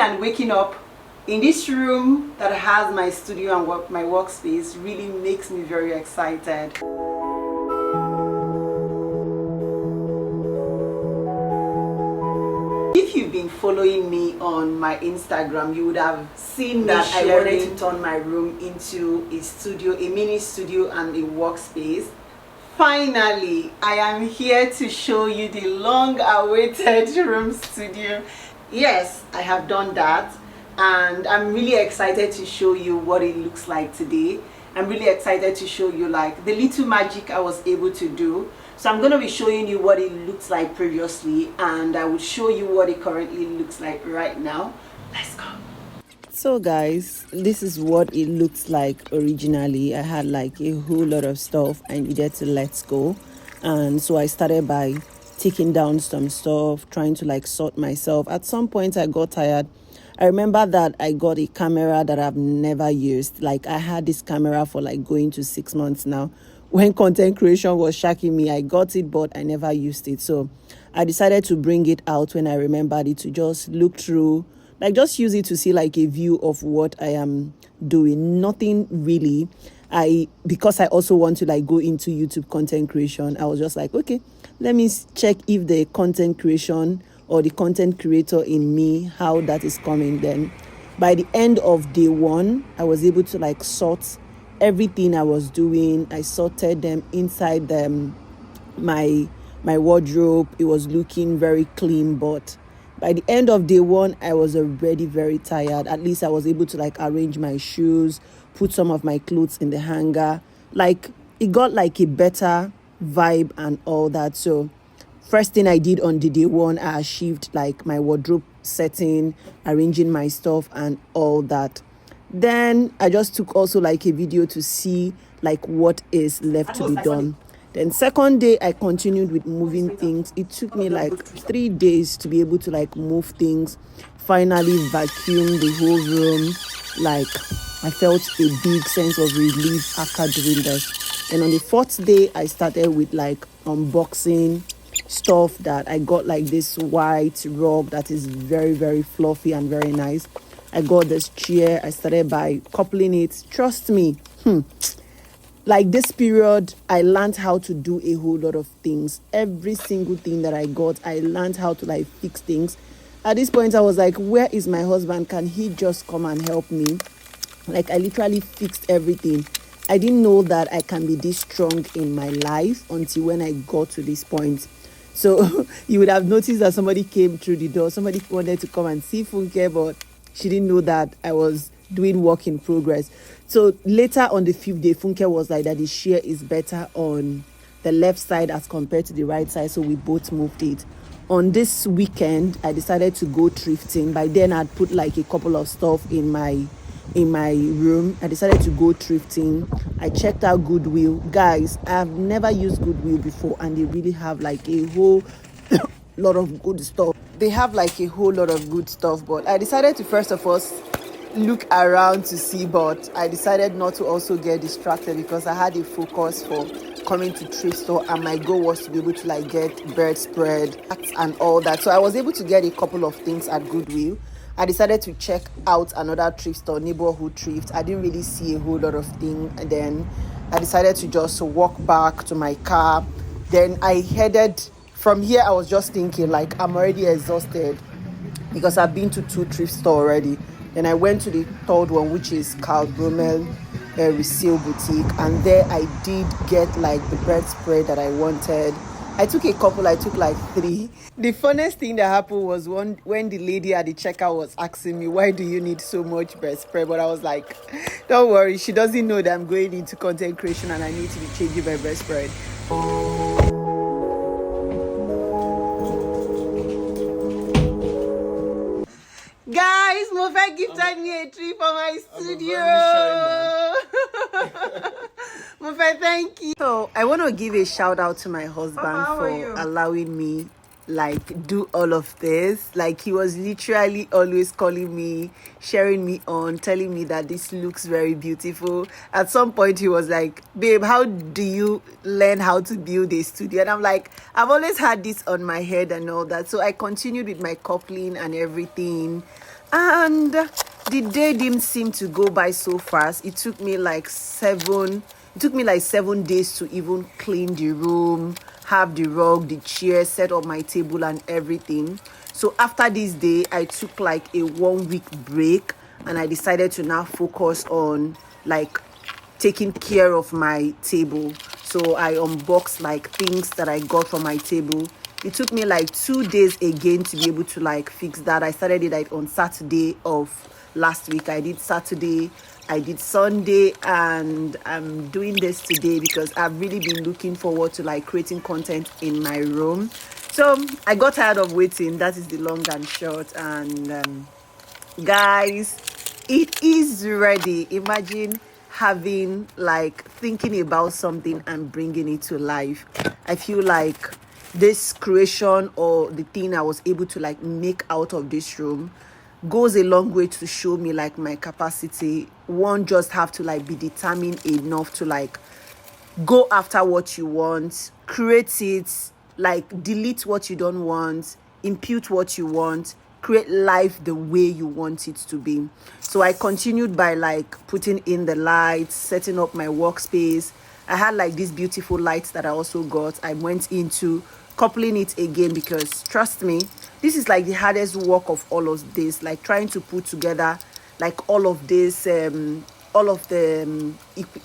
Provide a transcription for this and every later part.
and waking up in this room that has my studio and my workspace really makes me very excited. If you've been following me on my Instagram, you would have seen that I wanted to turn my room into a studio, a mini studio and a workspace. Finally, I am here to show you the long-awaited room studio. Yes, I have done that, and I'm really excited to show you what it looks like today. I'm really excited to show you like the little magic I was able to do. So I'm going to be showing you what it looks like previously, and I will show you what it currently looks like right now. Let's go. So guys, this is what it looks like originally. I had like a whole lot of stuff I needed to let go, and so I started by taking down some stuff, trying to like sort myself. At some point I got tired. I remember that I got a camera that I've never used. Like I had this camera for like going to 6 months now. When content creation was shocking me, I got it, but I never used it. So I decided to bring it out when I remembered it, to just look through, like just use it to see like a view of what I am doing. Nothing really. Because I also want to like go into YouTube content creation, I was just like, okay, let me check if the content creation or the content creator in me, how that is coming. Then by the end of day one, I was able to like sort everything I was doing. I sorted them inside my wardrobe. It was looking very clean, but by the end of day one, I was already very tired. At least I was able to like arrange my shoes, put some of my clothes in the hanger. Like it got like a better vibe and all that. So first thing I did on the day one, I achieved like my wardrobe setting, arranging my stuff and all that. Then I just took also like a video to see like what is left to be done. Then second day, I continued with moving things. It took me like 3 days to be able to like move things, finally vacuum the whole room. Like I felt a big sense of relief after doing this. And on the fourth day, I started with like unboxing stuff that I got, like this white rug that is very, very fluffy and very nice. I got this chair. I started by coupling it. Trust me, like this period, I learned how to do a whole lot of things. Every single thing that I got, I learned how to like fix things. At this point, I was like, where is my husband? Can he just come and help me? Like I literally fixed everything. I didn't know that I can be this strong in my life until when I got to this point. So you would have noticed that somebody came through the door. Somebody wanted to come and see Funke, but she didn't know that I was doing work in progress. So later on the 5th day, Funke was like that the shear is better on the left side as compared to the right side. So we both moved it. On this weekend, I decided to go thrifting. By then I'd put like a couple of stuff in my room. I decided to go thrifting. I checked out Goodwill. Guys, I've never used Goodwill before, and they really have like a whole lot of good stuff. They have like a whole lot of good stuff, but I decided to first of all look around to see, but I decided not to also get distracted because I had a focus for coming to thrift store, and my goal was to be able to like get bedspread and all that. So I was able to get a couple of things at Goodwill. I decided to check out another thrift store, neighborhood thrift. I didn't really see a whole lot of things, and then I decided to just walk back to my car. Then I headed from here. I was just thinking like I'm already exhausted because I've been to 2 thrift stores already. Then I went to the third one, which is Carl Bromel resale boutique, and there I did get like the bedspread that I wanted. I took a couple. I took like 3. The funniest thing that happened was when the lady at the checkout was asking me, why do you need so much bedspread? But I was like, don't worry, she doesn't know that I'm going into content creation and I need to be changing my bedspread. Guys, Mofe gifted me a tree for my studio. Mofe, thank you. So I want to give a shout out to my husband for allowing me like do all of this. Like he was literally always calling me, sharing me on, telling me that this looks very beautiful. At some point he was like, babe, how do you learn how to build a studio? And I'm like, I've always had this on my head and all that. So I continued with my coupling and everything. And the day didn't seem to go by so fast. It took me like 7 days to even clean the room, have the rug, the chair, set up my table and everything. So after this day, I took like a 1 week break, and I decided to now focus on like taking care of my table. So I unboxed like things that I got from my table. It took me like 2 days again to be able to like fix that. I started it like on Saturday of last week. I did Saturday, I did Sunday, and I'm doing this today because I've really been looking forward to like creating content in my room. So I got tired of waiting. That is the long and short. And guys, it is ready. Imagine having like thinking about something and bringing it to life. I feel like this creation or the thing I was able to like make out of this room goes a long way to show me like my capacity. One just have to like be determined enough to like go after what you want, create it, like delete what you don't want, impute what you want, create life the way you want it to be. So I continued by like putting in the lights, setting up my workspace. I had like these beautiful lights that I also got. I went into coupling it again because trust me, this is like the hardest work of all of this, like trying to put together like all of this all of the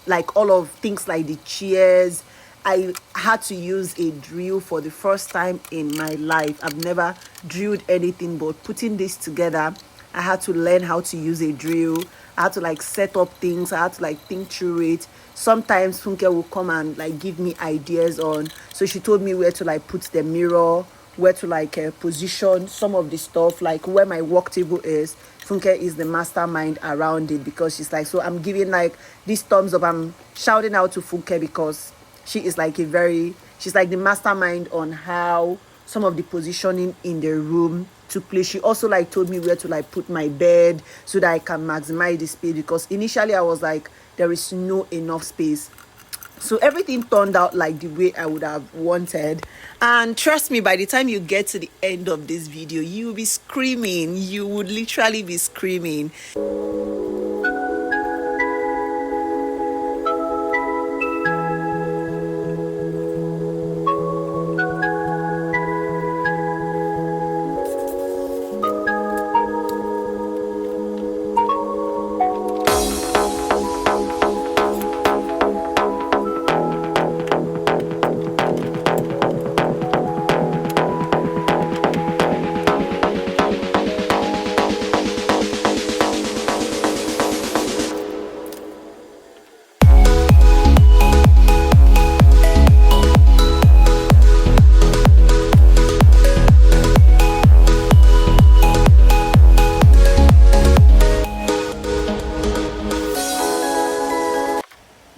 like all of things like the chairs. I had to use a drill for the first time in my life. I've never drilled anything, but putting this together, I had to learn how to use a drill. I had to like set up things. I had to like think through it. Sometimes Funke will come and like give me ideas on. So she told me where to like put the mirror, where to like position some of the stuff, like where my work table is. Funke is the mastermind around it because she's like, so I'm giving like this thumbs up. I'm shouting out to Funke because she is like she's like the mastermind on how some of the positioning in the room took place. She also like told me where to like put my bed so that I can maximize the space, because initially I was like, there is no enough space. So everything turned out like the way I would have wanted. And trust me, by the time you get to the end of this video, you will be screaming. You would literally be screaming.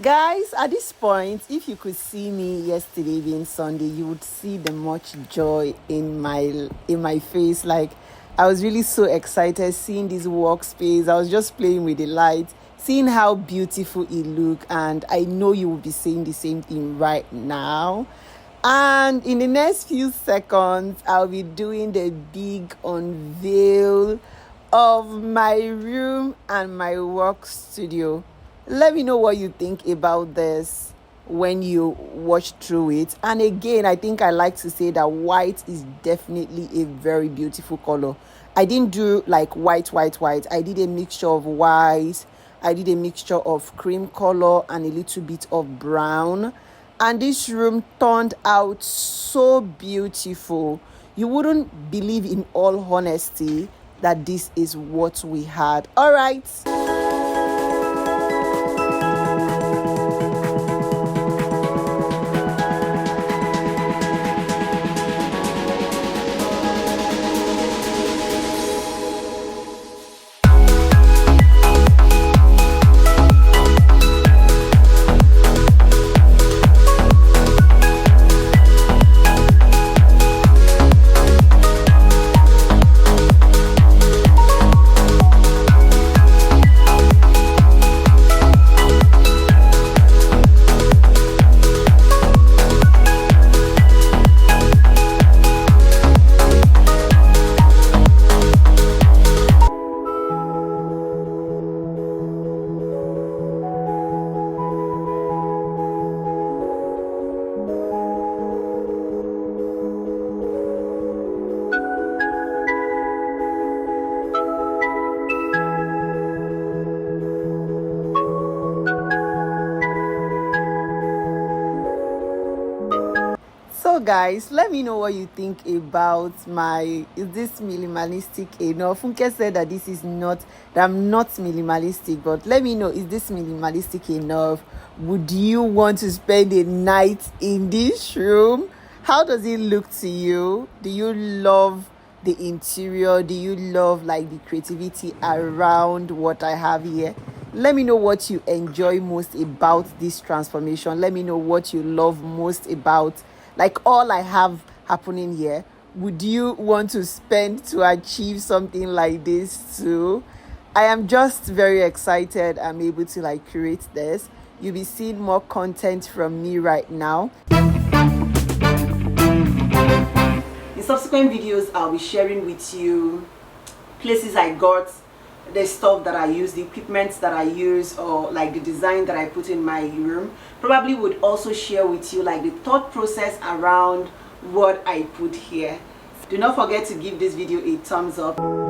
Guys, at this point, if you could see me yesterday being Sunday, you would see the much joy in my face. Like, I was really so excited seeing this workspace. I was just playing with the lights, seeing how beautiful it looked, and I know you will be saying the same thing right now. And in the next few seconds, I'll be doing the big unveil of my room and my work studio. Let me know what you think about this when you watch through it. And again, I think I like to say that white is definitely a very beautiful color. I didn't do like white. I did a mixture of white. I did a mixture of cream color and a little bit of brown. And this room turned out so beautiful. You wouldn't believe, in all honesty, that this is what we had. All right. guys, let me know what you think about is this minimalistic enough? Funke said that that I'm not minimalistic, but let me know, is this minimalistic enough? Would you want to spend a night in this room? How does it look to you? Do you love the interior? Do you love like the creativity around what I have here? Let me know what you enjoy most about this transformation. Let me know what you love most about like all I have happening here. Would you want to spend to achieve something like this too? I am just very excited I'm able to like create this. You'll be seeing more content from me right now. In subsequent videos, I'll be sharing with you places I got, the stuff that I use, the equipment that I use, or like the design that I put in my room. Probably would also share with you like the thought process around what I put here. Do not forget to give this video a thumbs up.